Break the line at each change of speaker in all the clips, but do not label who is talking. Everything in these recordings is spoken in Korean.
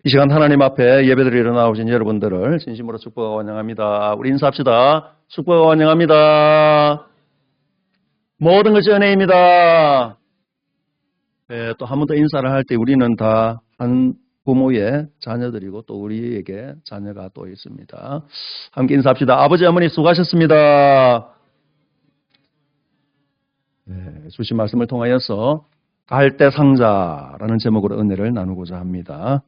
이 시간 하나님 앞에 예배드리러 나오신 여러분들을 진심으로 축복하고 환영합니다. 우리 인사합시다. 축복하고 환영합니다. 모든 것이 은혜입니다. 네, 또 한 번 더 인사를 할 때 우리는 다 한 부모의 자녀들이고 또 우리에게 자녀가 또 있습니다. 함께 인사합시다. 아버지, 어머니 수고하셨습니다. 네, 주신 말씀을 통하여서 갈대상자라는 제목으로 은혜를 나누고자 합니다.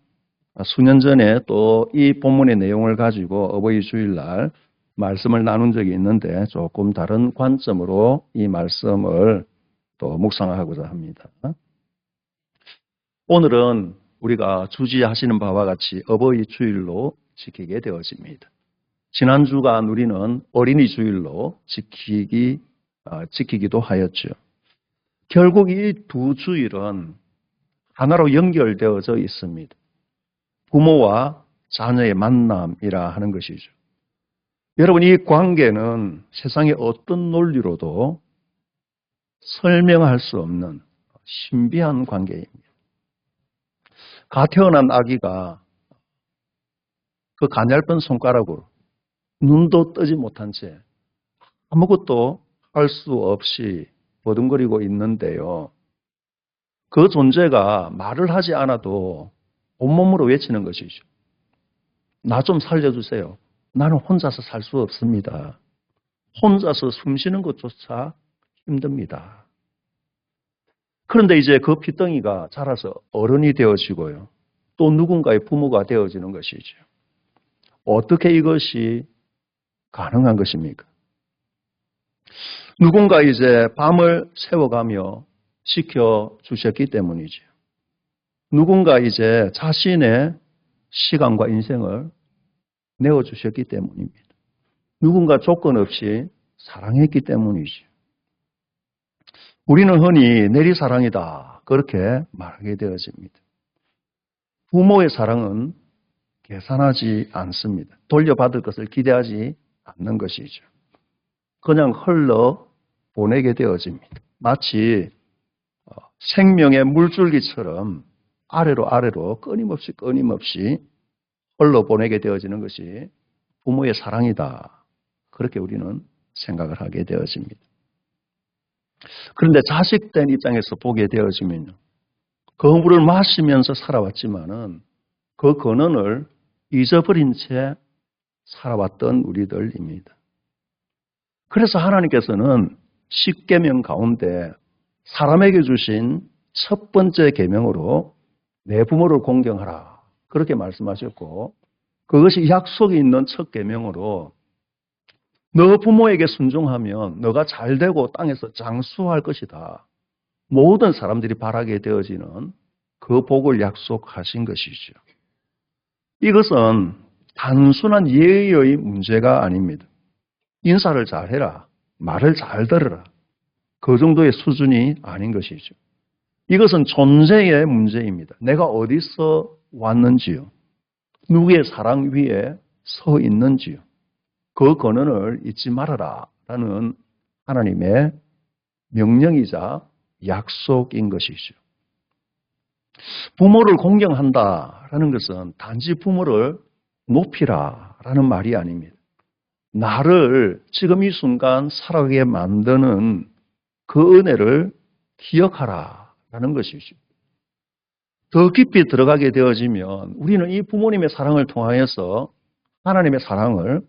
수년 전에 또 이 본문의 내용을 가지고 어버이 주일날 말씀을 나눈 적이 있는데 조금 다른 관점으로 이 말씀을 또 묵상하고자 합니다. 오늘은 우리가 주지하시는 바와 같이 어버이 주일로 지키게 되어집니다. 지난 주간 우리는 어린이 주일로 지키기도 하였죠. 결국 이 두 주일은 하나로 연결되어져 있습니다. 부모와 자녀의 만남이라 하는 것이죠. 여러분, 이 관계는 세상의 어떤 논리로도 설명할 수 없는 신비한 관계입니다. 갓 태어난 아기가 그 가냘픈 손가락으로 눈도 뜨지 못한 채 아무것도 할 수 없이 버둥거리고 있는데요. 그 존재가 말을 하지 않아도 온몸으로 외치는 것이죠. 나 좀 살려주세요. 나는 혼자서 살 수 없습니다. 혼자서 숨 쉬는 것조차 힘듭니다. 그런데 이제 그 피덩이가 자라서 어른이 되어지고요. 또 누군가의 부모가 되어지는 것이죠. 어떻게 이것이 가능한 것입니까? 누군가 이제 밤을 새워가며 지켜주셨기 때문이죠. 누군가 이제 자신의 시간과 인생을 내어주셨기 때문입니다. 누군가 조건 없이 사랑했기 때문이죠. 우리는 흔히 내리사랑이다 그렇게 말하게 되어집니다. 부모의 사랑은 계산하지 않습니다. 돌려받을 것을 기대하지 않는 것이죠. 그냥 흘러 보내게 되어집니다. 마치 생명의 물줄기처럼 아래로 끊임없이 흘러보내게 되어지는 것이 부모의 사랑이다. 그렇게 우리는 생각을 하게 되어집니다. 그런데 자식된 입장에서 보게 되어지면요. 그 물을 마시면서 살아왔지만은 그 근원을 잊어버린 채 살아왔던 우리들입니다. 그래서 하나님께서는 10계명 가운데 사람에게 주신 첫 번째 계명으로 내 부모를 공경하라 그렇게 말씀하셨고, 그것이 약속이 있는 첫 계명으로 너 부모에게 순종하면 너가 잘되고 땅에서 장수할 것이다. 모든 사람들이 바라게 되어지는 그 복을 약속하신 것이죠. 이것은 단순한 예의의 문제가 아닙니다. 인사를 잘해라, 말을 잘 들어라, 그 정도의 수준이 아닌 것이죠. 이것은 존재의 문제입니다. 내가 어디서 왔는지요. 누구의 사랑 위에 서 있는지요. 그 근원을 잊지 말아라 라는 하나님의 명령이자 약속인 것이죠. 부모를 공경한다라는 것은 단지 부모를 높이라 라는 말이 아닙니다. 나를 지금 이 순간 살아가게 만드는 그 은혜를 기억하라 라는 것이죠. 더 깊이 들어가게 되어지면 우리는 이 부모님의 사랑을 통하여서 하나님의 사랑을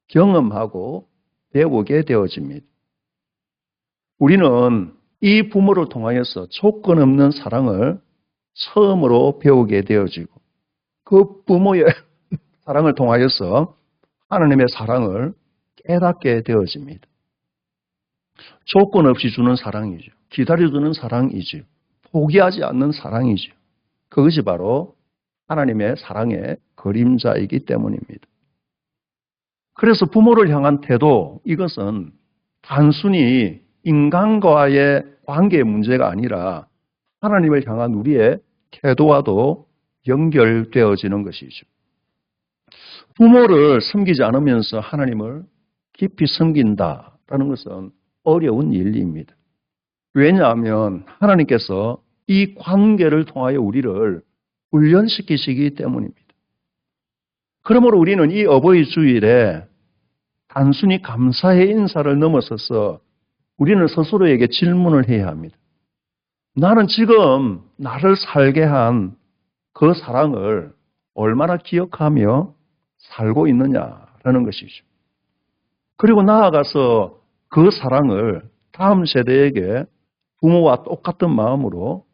경험하고 배우게 되어집니다. 우리는 이 부모를 통하여서 조건 없는 사랑을 처음으로 배우게 되어지고 그 부모의 사랑을 통하여서 하나님의 사랑을 깨닫게 되어집니다. 조건 없이 주는 사랑이죠. 기다려주는 사랑이죠. 포기하지 않는 사랑이죠. 그것이 바로 하나님의 사랑의 그림자이기 때문입니다. 그래서 부모를 향한 태도, 이것은 단순히 인간과의 관계의 문제가 아니라 하나님을 향한 우리의 태도와도 연결되어지는 것이죠. 부모를 섬기지 않으면서 하나님을 깊이 섬긴다라는 것은 어려운 일입니다. 왜냐하면 하나님께서 이 관계를 통하여 우리를 훈련시키시기 때문입니다. 그러므로 우리는 이 어버이 주일에 단순히 감사의 인사를 넘어서서 우리는 스스로에게 질문을 해야 합니다. 나는 지금 나를 살게 한 그 사랑을 얼마나 기억하며 살고 있느냐라는 것이죠. 그리고 나아가서 그 사랑을 다음 세대에게 부모와 똑같은 마음으로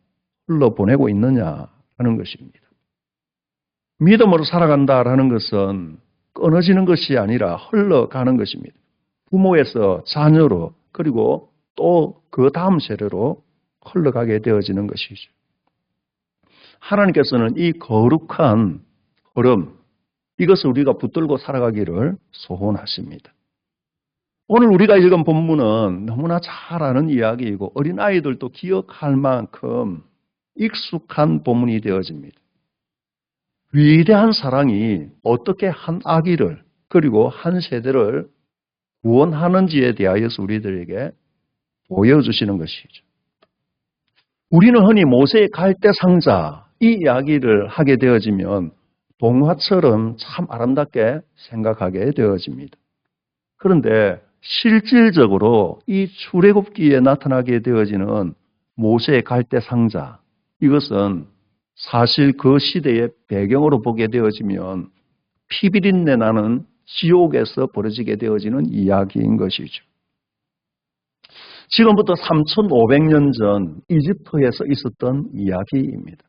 흘러보내고 있느냐라는 것입니다. 믿음으로 살아간다라는 것은 끊어지는 것이 아니라 흘러가는 것입니다. 부모에서 자녀로 그리고 또 그 다음 세대로 흘러가게 되어지는 것이죠. 하나님께서는 이 거룩한 흐름, 이것을 우리가 붙들고 살아가기를 소원하십니다. 오늘 우리가 읽은 본문은 너무나 잘 아는 이야기이고 어린아이들도 기억할 만큼 익숙한 본문이 되어집니다. 위대한 사랑이 어떻게 한 아기를 그리고 한 세대를 구원하는지에 대하여서 우리들에게 보여주시는 것이죠. 우리는 흔히 모세의 갈대 상자 이 이야기를 하게 되어지면 동화처럼 참 아름답게 생각하게 되어집니다. 그런데 실질적으로 이 출애굽기에 나타나게 되어지는 모세의 갈대 상자, 이것은 사실 그 시대의 배경으로 보게 되어지면 피비린내 나는 지옥에서 벌어지게 되어지는 이야기인 것이죠. 지금부터 3,500년 전 이집트에서 있었던 이야기입니다.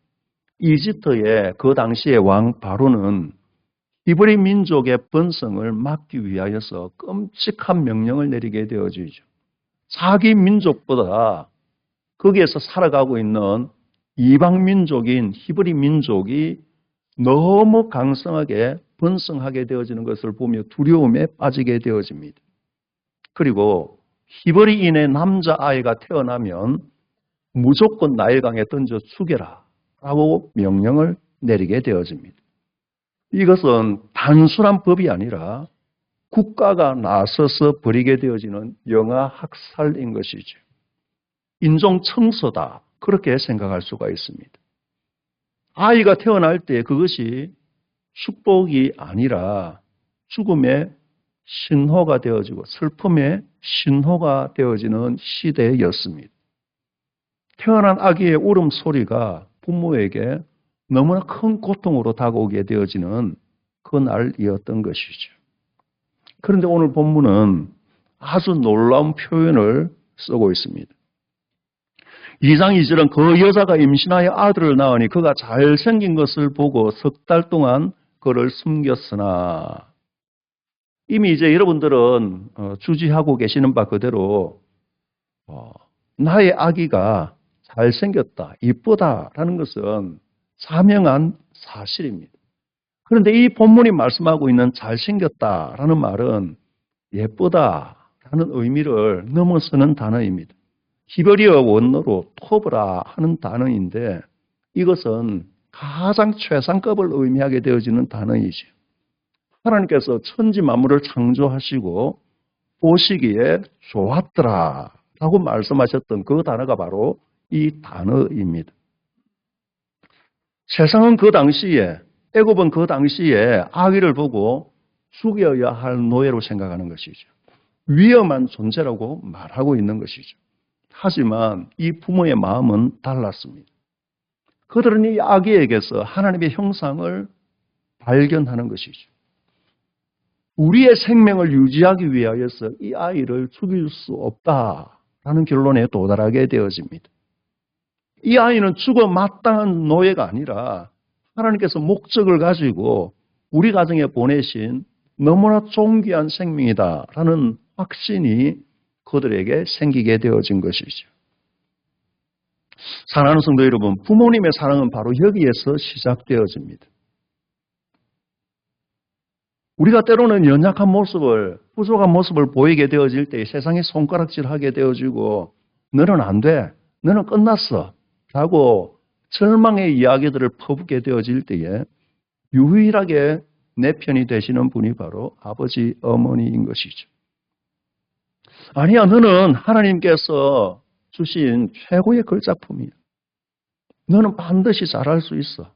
이집트의 그 당시의 왕 바로는 히브리 민족의 번성을 막기 위하여서 끔찍한 명령을 내리게 되어지죠. 자기 민족보다 거기에서 살아가고 있는 이방 민족인 히브리 민족이 너무 강성하게 번성하게 되어지는 것을 보며 두려움에 빠지게 되어집니다. 그리고 히브리인의 남자아이가 태어나면 무조건 나일강에 던져 죽여라 라고 명령을 내리게 되어집니다. 이것은 단순한 법이 아니라 국가가 나서서 벌이게 되어지는 영아 학살인 것이죠. 인종 청소다 그렇게 생각할 수가 있습니다. 아이가 태어날 때 그것이 축복이 아니라 죽음의 신호가 되어지고 슬픔의 신호가 되어지는 시대였습니다. 태어난 아기의 울음소리가 부모에게 너무나 큰 고통으로 다가오게 되어지는 그날이었던 것이죠. 그런데 오늘 본문은 아주 놀라운 표현을 쓰고 있습니다. 2장 2절은 그 여자가 임신하여 아들을 낳으니 그가 잘생긴 것을 보고 석 달 동안 그를 숨겼으나 이미 이제 여러분들은 주지하고 계시는 바 그대로 나의 아기가 잘생겼다, 이쁘다라는 것은 자명한 사실입니다. 그런데 이 본문이 말씀하고 있는 잘생겼다라는 말은 예쁘다라는 의미를 넘어서는 단어입니다. 히브리어 원어로 토브라 하는 단어인데 이것은 가장 최상급을 의미하게 되어지는 단어이죠. 하나님께서 천지 만물을 창조하시고 보시기에 좋았더라 라고 말씀하셨던 그 단어가 바로 이 단어입니다. 세상은 그 당시에, 애굽은 그 당시에 아기를 보고 죽여야 할 노예로 생각하는 것이죠. 위험한 존재라고 말하고 있는 것이죠. 하지만 이 부모의 마음은 달랐습니다. 그들은 이 아기에게서 하나님의 형상을 발견하는 것이죠. 우리의 생명을 유지하기 위하여서 이 아이를 죽일 수 없다라는 결론에 도달하게 되어집니다. 이 아이는 죽어 마땅한 노예가 아니라 하나님께서 목적을 가지고 우리 가정에 보내신 너무나 존귀한 생명이다라는 확신이 그들에게 생기게 되어진 것이죠. 사랑하는 성도 여러분, 부모님의 사랑은 바로 여기에서 시작되어집니다. 우리가 때로는 연약한 모습을, 부족한 모습을 보이게 되어질 때 세상에 손가락질하게 되어지고 너는 안 돼, 너는 끝났어 라고 절망의 이야기들을 퍼붓게 되어질 때에 유일하게 내 편이 되시는 분이 바로 아버지, 어머니인 것이죠. 아니야, 너는 하나님께서 주신 최고의 걸작품이야. 너는 반드시 잘할 수 있어.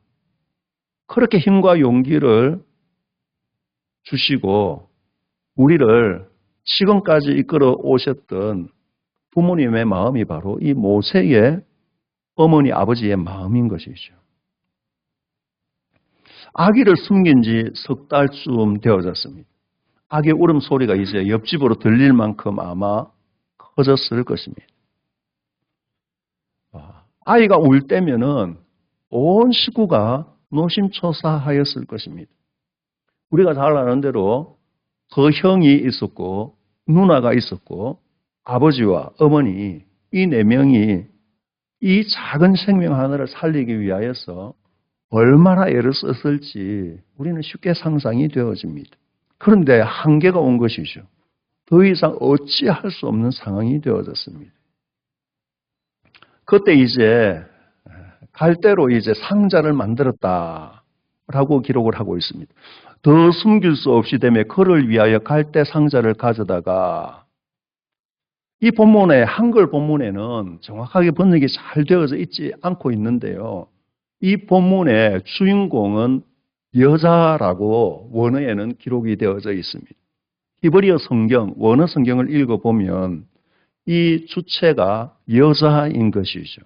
그렇게 힘과 용기를 주시고 우리를 지금까지 이끌어 오셨던 부모님의 마음이 바로 이 모세의 어머니 아버지의 마음인 것이죠. 아기를 숨긴 지 석 달쯤 되어졌습니다. 아기의 울음소리가 이제 옆집으로 들릴 만큼 아마 커졌을 것입니다. 아이가 울 때면은 온 식구가 노심초사하였을 것입니다. 우리가 잘 아는 대로 그 형이 있었고 누나가 있었고 아버지와 어머니 이 네 명이 이 작은 생명 하나를 살리기 위하여서 얼마나 애를 썼을지 우리는 쉽게 상상이 되어집니다. 그런데 한계가 온 것이죠. 더 이상 어찌할 수 없는 상황이 되어졌습니다. 그때 이제 갈대로 이제 상자를 만들었다라고 기록을 하고 있습니다. 더 숨길 수 없이 되매 그를 위하여 갈대 상자를 가져다가 이 본문의 한글 본문에는 정확하게 번역이 잘 되어져 있지 않고 있는데요. 이 본문의 주인공은 여자라고 원어에는 기록이 되어져 있습니다. 히브리어 성경, 원어 성경을 읽어보면 이 주체가 여자인 것이죠.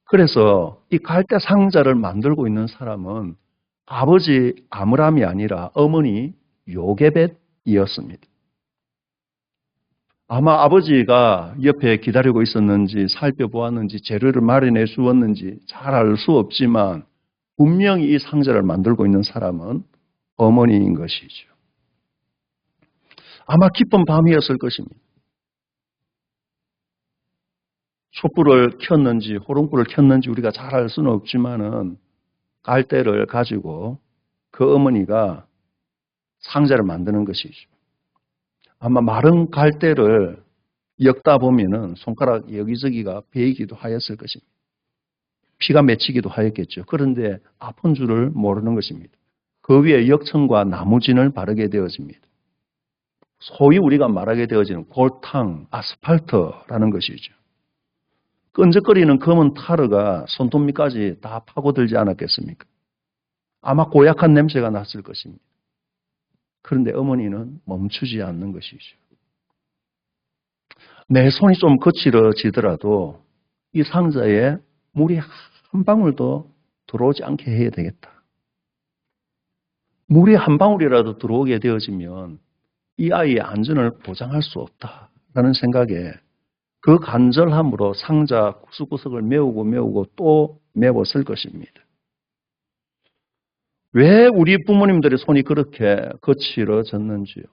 그래서 이 갈대 상자를 만들고 있는 사람은 아버지 아므람이 아니라 어머니 요게벳이었습니다. 아마 아버지가 옆에 기다리고 있었는지 살펴보았는지 재료를 마련해 주었는지 잘 알 수 없지만 분명히 이 상자를 만들고 있는 사람은 어머니인 것이죠. 아마 깊은 밤이었을 것입니다. 촛불을 켰는지 호롱불을 켰는지 우리가 잘 알 수는 없지만은 갈대를 가지고 그 어머니가 상자를 만드는 것이죠. 아마 마른 갈대를 엮다 보면은 손가락 여기저기가 베이기도 하였을 것입니다. 피가 맺히기도 하였겠죠. 그런데 아픈 줄을 모르는 것입니다. 그 위에 역청과 나무진을 바르게 되어집니다. 소위 우리가 말하게 되어지는 골탕, 아스팔트라는 것이죠. 끈적거리는 검은 타르가 손톱밑까지 다 파고들지 않았겠습니까? 아마 고약한 냄새가 났을 것입니다. 그런데 어머니는 멈추지 않는 것이죠. 내 손이 좀 거칠어지더라도 이 상자에 물이 한 방울도 들어오지 않게 해야 되겠다. 물이 한 방울이라도 들어오게 되어지면 이 아이의 안전을 보장할 수 없다라는 생각에 그 간절함으로 상자 구석구석을 메우고 또 메웠을 것입니다. 왜 우리 부모님들의 손이 그렇게 거칠어졌는지요?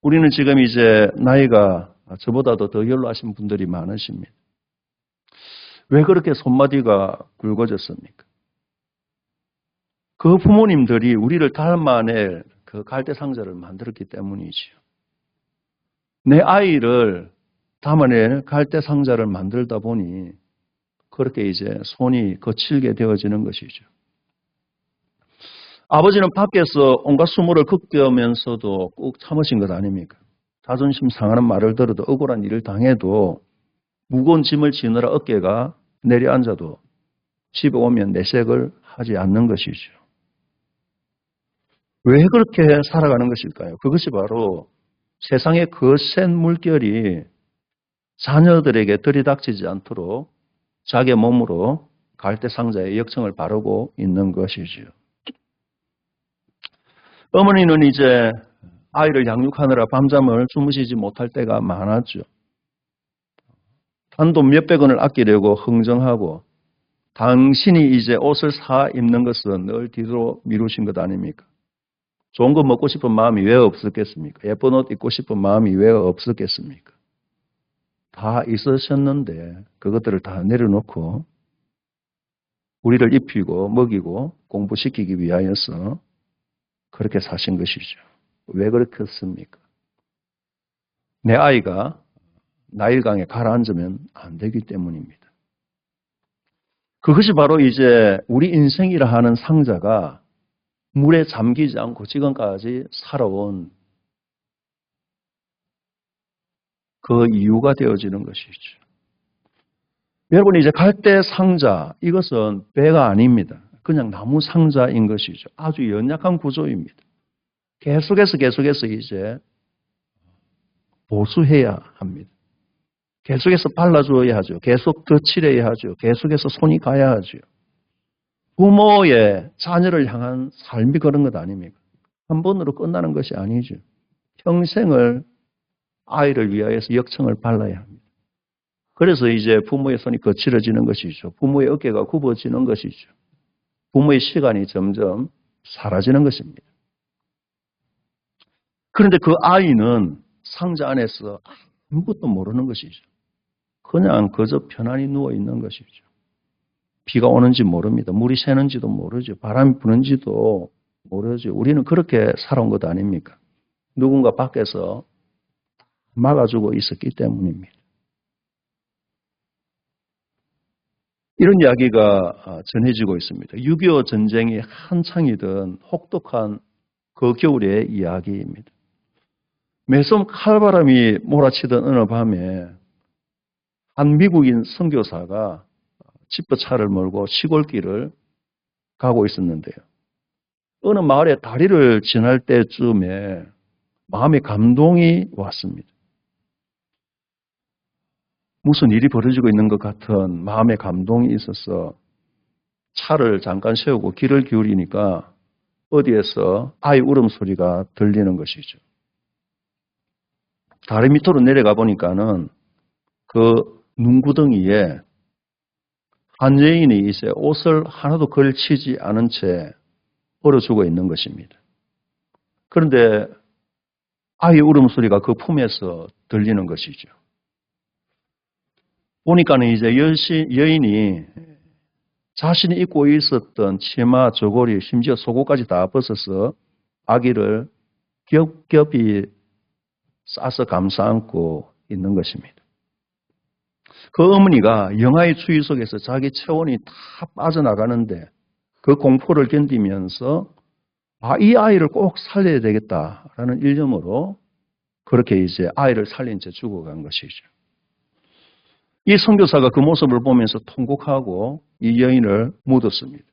우리는 지금 이제 나이가 저보다도 더 연로하신 분들이 많으십니다. 왜 그렇게 손마디가 굵어졌습니까? 그 부모님들이 우리를 닮아낼 그 갈대 상자를 만들었기 때문이지요. 내 아이를 담아낼 갈대 상자를 만들다 보니 그렇게 이제 손이 거칠게 되어지는 것이죠. 아버지는 밖에서 온갖 수모를 극겨면서도 꾹 참으신 것 아닙니까? 자존심 상하는 말을 들어도 억울한 일을 당해도 무거운 짐을 지느라 어깨가 내려앉아도 집에 오면 내색을 하지 않는 것이죠. 왜 그렇게 살아가는 것일까요? 그것이 바로 세상의 거센 물결이 자녀들에게 들이닥치지 않도록 자기 몸으로 갈대 상자에 역청을 바르고 있는 것이지요. 어머니는 이제 아이를 양육하느라 밤잠을 주무시지 못할 때가 많았죠. 단돈 몇백 원을 아끼려고 흥정하고 당신이 이제 옷을 사 입는 것은 늘 뒤로 미루신 것 아닙니까? 좋은 거 먹고 싶은 마음이 왜 없었겠습니까? 예쁜 옷 입고 싶은 마음이 왜 없었겠습니까? 다 있으셨는데 그것들을 다 내려놓고 우리를 입히고 먹이고 공부시키기 위하여서 그렇게 사신 것이죠. 왜 그렇겠습니까? 내 아이가 나일강에 가라앉으면 안 되기 때문입니다. 그것이 바로 이제 우리 인생이라 하는 상자가 물에 잠기지 않고 지금까지 살아온 그 이유가 되어지는 것이죠. 여러분 이제 갈대 상자 이것은 배가 아닙니다. 그냥 나무 상자인 것이죠. 아주 연약한 구조입니다. 계속해서 이제 보수해야 합니다. 계속해서 발라주어야 하죠. 계속 덧칠해야 하죠. 계속해서 손이 가야 하죠. 부모의 자녀를 향한 삶이 그런 것 아닙니까? 한 번으로 끝나는 것이 아니죠. 평생을 아이를 위하여서 역청을 발라야 합니다. 그래서 이제 부모의 손이 거칠어지는 것이죠. 부모의 어깨가 굽어지는 것이죠. 부모의 시간이 점점 사라지는 것입니다. 그런데 그 아이는 상자 안에서 아무것도 모르는 것이죠. 그냥 그저 편안히 누워 있는 것이죠. 비가 오는지 모릅니다. 물이 새는지도 모르죠. 바람이 부는지도 모르죠. 우리는 그렇게 살아온 것 아닙니까? 누군가 밖에서 막아주고 있었기 때문입니다. 이런 이야기가 전해지고 있습니다. 6.25 전쟁이 한창이던 혹독한 그 겨울의 이야기입니다. 매섬 칼바람이 몰아치던 어느 밤에 한 미국인 선교사가 집보차를 몰고 시골길을 가고 있었는데요. 어느 마을의 다리를 지날 때쯤에 마음의 감동이 왔습니다. 무슨 일이 벌어지고 있는 것 같은 마음의 감동이 있어서 차를 잠깐 세우고 귀를 기울이니까 어디에서 아이 울음소리가 들리는 것이죠. 다리 밑으로 내려가 보니까는 그 눈구덩이에 한 여인이 이제 옷을 하나도 걸치지 않은 채 얼어 죽어 있는 것입니다. 그런데 아이 울음소리가 그 품에서 들리는 것이죠. 보니까는 이제 여인이 자신이 입고 있었던 치마, 저고리, 심지어 속옷까지 다 벗어서 아기를 겹겹이 싸서 감싸 안고 있는 것입니다. 그 어머니가 영하의 추위 속에서 자기 체온이 다 빠져나가는데 그 공포를 견디면서 이 아이를 꼭 살려야 되겠다라는 일념으로 그렇게 이제 아이를 살린 채 죽어간 것이죠. 이 선교사가 그 모습을 보면서 통곡하고 이 여인을 묻었습니다.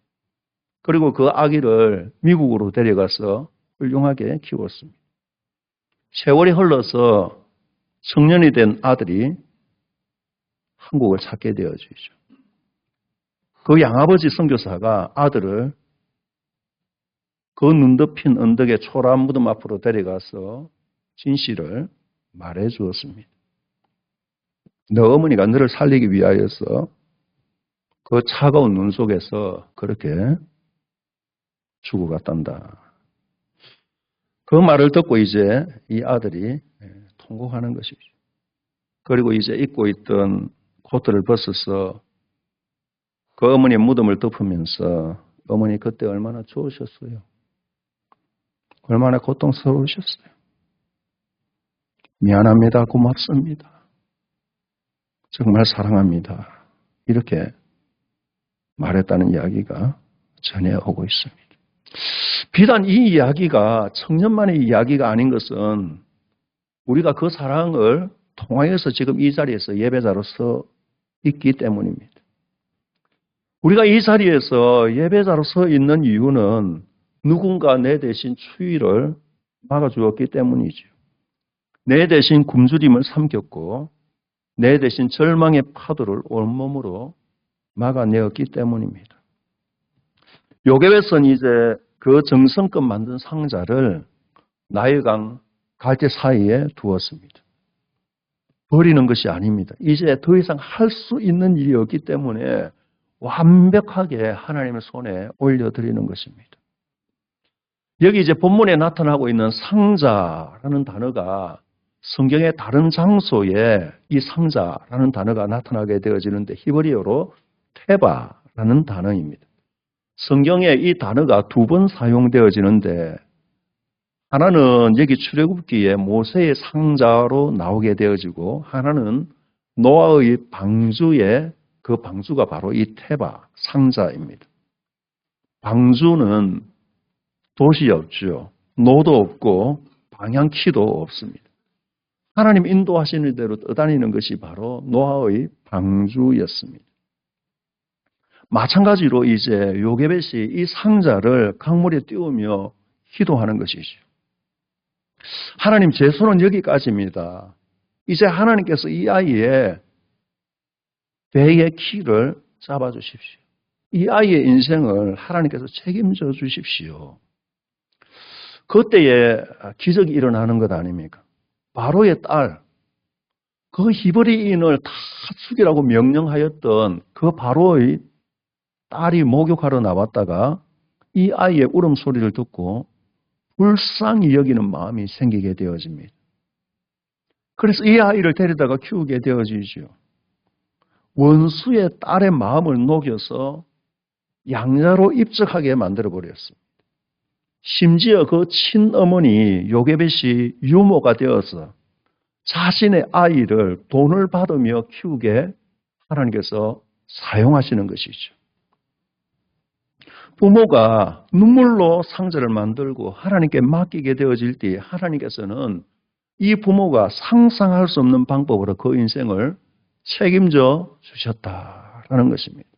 그리고 그 아기를 미국으로 데려가서 훌륭하게 키웠습니다. 세월이 흘러서 청년이 된 아들이 한국을 찾게 되어지죠. 그 양아버지 선교사가 아들을 그 눈 덮인 언덕의 초라한 무덤 앞으로 데려가서 진실을 말해 주었습니다. 너 어머니가 너를 살리기 위하여서 그 차가운 눈 속에서 그렇게 죽어갔단다. 그 말을 듣고 이제 이 아들이 통곡하는 것이죠. 그리고 이제 입고 있던 코트를 벗어서 그 어머니의 무덤을 덮으면서 어머니 그때 얼마나 좋으셨어요. 얼마나 고통스러우셨어요. 미안합니다. 고맙습니다. 정말 사랑합니다. 이렇게 말했다는 이야기가 전해오고 있습니다. 비단 이 이야기가 청년만의 이야기가 아닌 것은 우리가 그 사랑을 통하여서 지금 이 자리에서 예배자로서 있기 때문입니다. 우리가 이 자리에서 예배자로 서 있는 이유는 누군가 내 대신 추위를 막아주었기 때문이죠. 내 대신 굶주림을 삼켰고 내 대신 절망의 파도를 온몸으로 막아내었기 때문입니다. 요괴에서는 이제 그 정성껏 만든 상자를 나일강 갈대 사이에 두었습니다. 버리는 것이 아닙니다. 이제 더 이상 할 수 있는 일이 없기 때문에 완벽하게 하나님의 손에 올려드리는 것입니다. 여기 이제 본문에 나타나고 있는 상자라는 단어가 성경의 다른 장소에 이 상자라는 단어가 나타나게 되어지는데 히브리어로 테바라는 단어입니다. 성경에 이 단어가 두 번 사용되어지는데 하나는 여기 출애굽기에 모세의 상자로 나오게 되어지고 하나는 노아의 방주에 그 방주가 바로 이 테바 상자입니다. 방주는 도시 없죠. 노도 없고 방향키도 없습니다. 하나님 인도하시는 대로 떠다니는 것이 바로 노아의 방주였습니다. 마찬가지로 이제 요게벳이 이 상자를 강물에 띄우며 기도하는 것이죠. 하나님, 제 손은 여기까지입니다. 이제 하나님께서 이 아이의 배의 키를 잡아주십시오. 이 아이의 인생을 하나님께서 책임져 주십시오. 그때에 기적이 일어나는 것 아닙니까? 바로의 딸, 그 히브리인을 다 죽이라고 명령하였던 그 바로의 딸이 목욕하러 나왔다가 이 아이의 울음소리를 듣고 불쌍히 여기는 마음이 생기게 되어집니다. 그래서 이 아이를 데려다가 키우게 되어지죠. 원수의 딸의 마음을 녹여서 양자로 입적하게 만들어버렸습니다. 심지어 그 친어머니 요게벳이 유모가 되어서 자신의 아이를 돈을 받으며 키우게 하나님께서 사용하시는 것이죠. 부모가 눈물로 상자를 만들고 하나님께 맡기게 되어질 때 하나님께서는 이 부모가 상상할 수 없는 방법으로 그 인생을 책임져 주셨다라는 것입니다.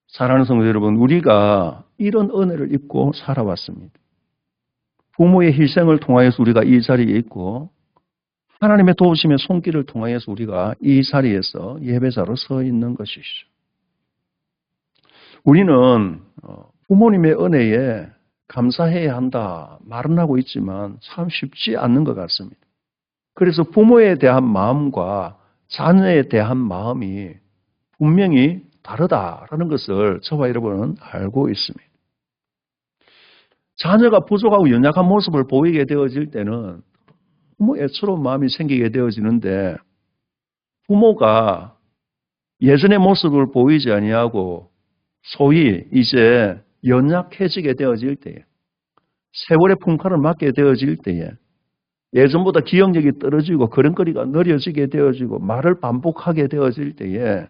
사랑하는 성도 여러분, 우리가 이런 은혜를 입고 살아왔습니다. 부모의 희생을 통하여서 우리가 이 자리에 있고 하나님의 도우심의 손길을 통하여서 우리가 이 자리에서 예배자로 서 있는 것이죠. 우리는 부모님의 은혜에 감사해야 한다 말은 하고 있지만 참 쉽지 않는 것 같습니다. 그래서 부모에 대한 마음과 자녀에 대한 마음이 분명히 다르다라는 것을 저와 여러분은 알고 있습니다. 자녀가 부족하고 연약한 모습을 보이게 되어질 때는 부모 애처로운 마음이 생기게 되어지는데 부모가 예전의 모습을 보이지 아니하고 소위 이제 연약해지게 되어질 때에 세월의 풍파를 맞게 되어질 때에 예전보다 기억력이 떨어지고 걸음걸이가 느려지게 되어지고 말을 반복하게 되어질 때에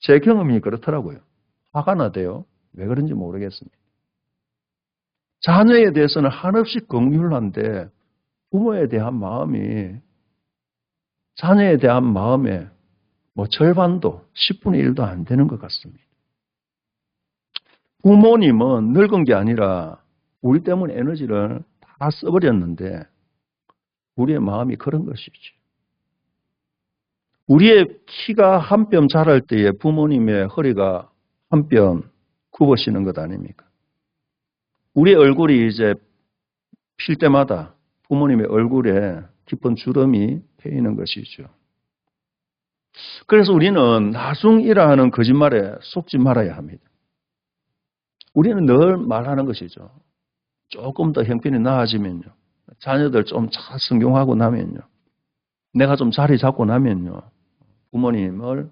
제 경험이 그렇더라고요. 화가 나대요. 왜 그런지 모르겠습니다. 자녀에 대해서는 한없이 긍휼한데 부모에 대한 마음이 자녀에 대한 마음에 절반도 10분의 1도 안 되는 것 같습니다. 부모님은 늙은 게 아니라 우리 때문에 에너지를 다 써버렸는데 우리의 마음이 그런 것이죠. 우리의 키가 한 뼘 자랄 때에 부모님의 허리가 한 뼘 굽어지는 것 아닙니까? 우리의 얼굴이 이제 필 때마다 부모님의 얼굴에 깊은 주름이 패이는 것이죠. 그래서 우리는 나중이라 하는 거짓말에 속지 말아야 합니다. 우리는 늘 말하는 것이죠. 조금 더 형편이 나아지면요. 자녀들 좀 성공하고 나면요. 내가 좀 자리 잡고 나면요. 부모님을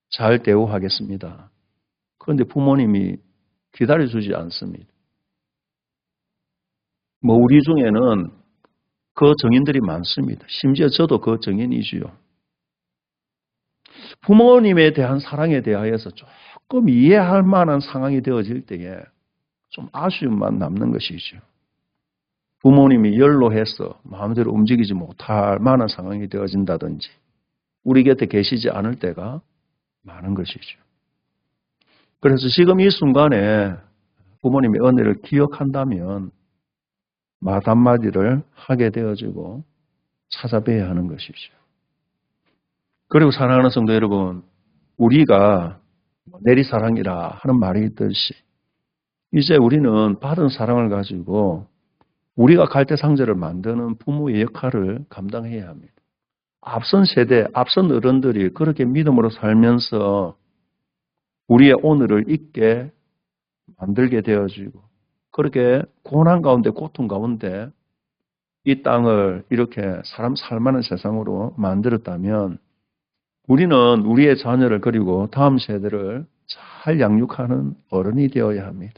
잘 대우하겠습니다. 그런데 부모님이 기다려주지 않습니다. 우리 중에는 그 정인들이 많습니다. 심지어 저도 그 정인이지요. 부모님에 대한 사랑에 대하여서 조금 이해할 만한 상황이 되어질 때에 좀 아쉬움만 남는 것이죠. 부모님이 연로해서 마음대로 움직이지 못할 만한 상황이 되어진다든지 우리 곁에 계시지 않을 때가 많은 것이죠. 그래서 지금 이 순간에 부모님의 은혜를 기억한다면 말 한마디를 하게 되어지고 찾아뵈야 하는 것이죠. 그리고 사랑하는 성도 여러분, 우리가 내리사랑이라 하는 말이 있듯이 이제 우리는 받은 사랑을 가지고 우리가 갈대상자를 만드는 부모의 역할을 감당해야 합니다. 앞선 세대, 앞선 어른들이 그렇게 믿음으로 살면서 우리의 오늘을 있게 만들게 되어지고 그렇게 고난 가운데 고통 가운데 이 땅을 이렇게 사람 살만한 세상으로 만들었다면 우리는 우리의 자녀를 그리고 다음 세대를 잘 양육하는 어른이 되어야 합니다.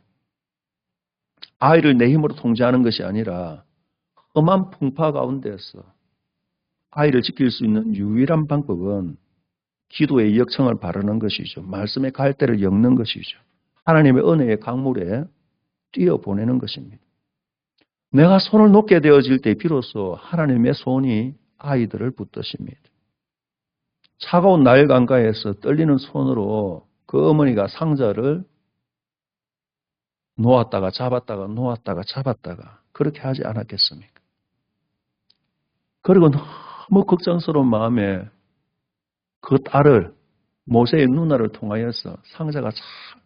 아이를 내 힘으로 통제하는 것이 아니라 험한 풍파 가운데서 아이를 지킬 수 있는 유일한 방법은 기도의 역청을 바르는 것이죠. 말씀의 갈대를 엮는 것이죠. 하나님의 은혜의 강물에 뛰어보내는 것입니다. 내가 손을 놓게 되어질 때 비로소 하나님의 손이 아이들을 붙드십니다. 차가운 날 강가에서 떨리는 손으로 그 어머니가 상자를 놓았다가 잡았다가 놓았다가 잡았다가 그렇게 하지 않았겠습니까? 그리고 너무 걱정스러운 마음에 그 딸을 모세의 누나를 통하여서 상자가 잘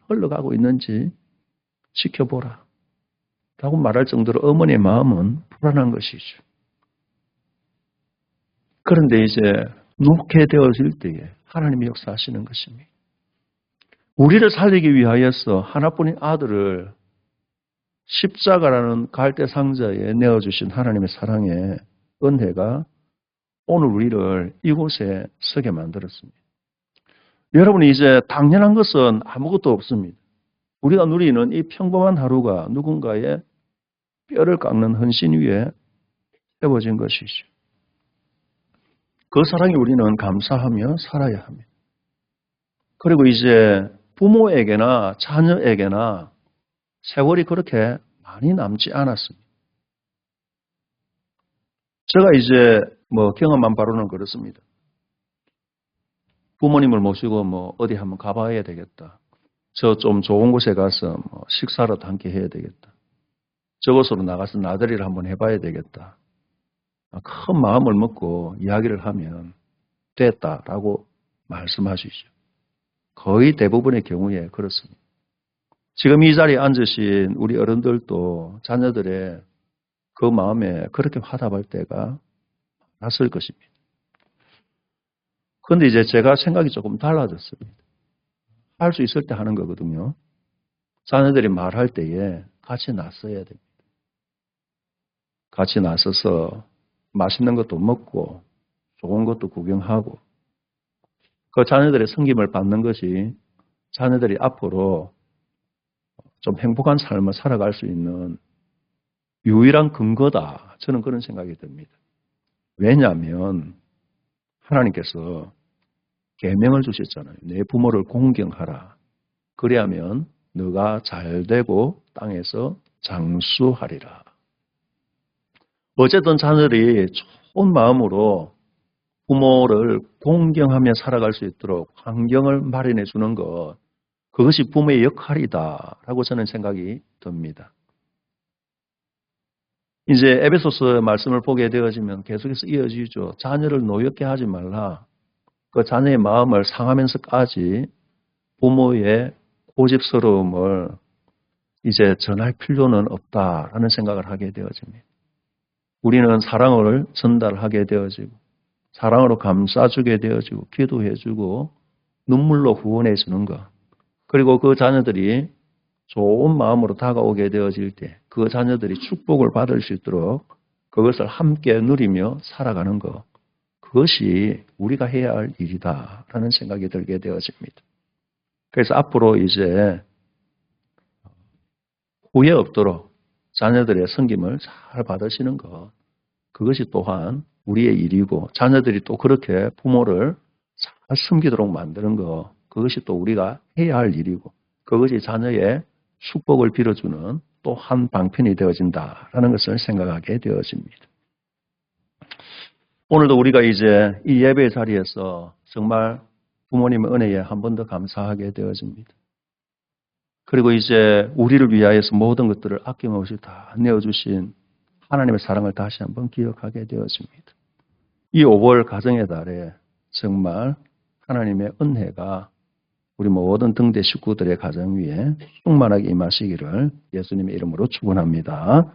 흘러가고 있는지 지켜보라 라고 말할 정도로 어머니의 마음은 불안한 것이죠. 그런데 이제 눕게 되어질 때에 하나님이 역사하시는 것입니다. 우리를 살리기 위하여서 하나뿐인 아들을 십자가라는 갈대 상자에 내어주신 하나님의 사랑의 은혜가 오늘 우리를 이곳에 서게 만들었습니다. 여러분이 이제 당연한 것은 아무것도 없습니다. 우리가 누리는 이 평범한 하루가 누군가의 뼈를 깎는 헌신 위에 세워진 것이죠. 그 사랑에 우리는 감사하며 살아야 합니다. 그리고 이제 부모에게나 자녀에게나 세월이 그렇게 많이 남지 않았습니다. 제가 이제 경험한 바로는 그렇습니다. 부모님을 모시고 어디 한번 가봐야 되겠다. 저 좀 좋은 곳에 가서 식사라도 함께 해야 되겠다. 저곳으로 나가서 나들이를 한번 해봐야 되겠다. 큰 마음을 먹고 이야기를 하면 됐다라고 말씀하시죠. 거의 대부분의 경우에 그렇습니다. 지금 이 자리에 앉으신 우리 어른들도 자녀들의 그 마음에 그렇게 화답할 때가 났을 것입니다. 그런데 이제 제가 생각이 조금 달라졌습니다. 할 수 있을 때 하는 거거든요. 자녀들이 말할 때에 같이 나서야 됩니다. 같이 나서서 맛있는 것도 먹고 좋은 것도 구경하고 그 자녀들의 섬김을 받는 것이 자녀들이 앞으로 좀 행복한 삶을 살아갈 수 있는 유일한 근거다. 저는 그런 생각이 듭니다. 왜냐하면 하나님께서 계명을 주셨잖아요. 내 부모를 공경하라. 그래야면 너가 잘되고 땅에서 장수하리라. 어쨌든 자녀들이 좋은 마음으로 부모를 공경하며 살아갈 수 있도록 환경을 마련해 주는 것, 그것이 부모의 역할이다라고 저는 생각이 듭니다. 이제 에베소서 말씀을 보게 되어지면 계속해서 이어지죠. 자녀를 노엽게 하지 말라. 그 자녀의 마음을 상하면서까지 부모의 고집스러움을 이제 전할 필요는 없다라는 생각을 하게 되어집니다. 우리는 사랑을 전달하게 되어지고 사랑으로 감싸주게 되어지고 기도해주고 눈물로 후원해주는 것. 그리고 그 자녀들이 좋은 마음으로 다가오게 되어질 때 그 자녀들이 축복을 받을 수 있도록 그것을 함께 누리며 살아가는 것. 그것이 우리가 해야 할 일이다라는 생각이 들게 되어집니다. 그래서 앞으로 이제 후회 없도록 자녀들의 섬김을 잘 받으시는 것. 그것이 또한 우리의 일이고 자녀들이 또 그렇게 부모를 잘 섬기도록 만드는 것. 그것이 또 우리가 해야 할 일이고 그것이 자녀의 축복을 빌어주는 또 한 방편이 되어진다라는 것을 생각하게 되어집니다. 오늘도 우리가 이제 이 예배 자리에서 정말 부모님의 은혜에 한 번 더 감사하게 되어집니다. 그리고 이제 우리를 위하여서 모든 것들을 아낌없이 다 내어주신 하나님의 사랑을 다시 한번 기억하게 되어집니다. 이 5월 가정의 달에 정말 하나님의 은혜가 우리 모든 등대 식구들의 가정 위에 충만하게 임하시기를 예수님의 이름으로 축원합니다.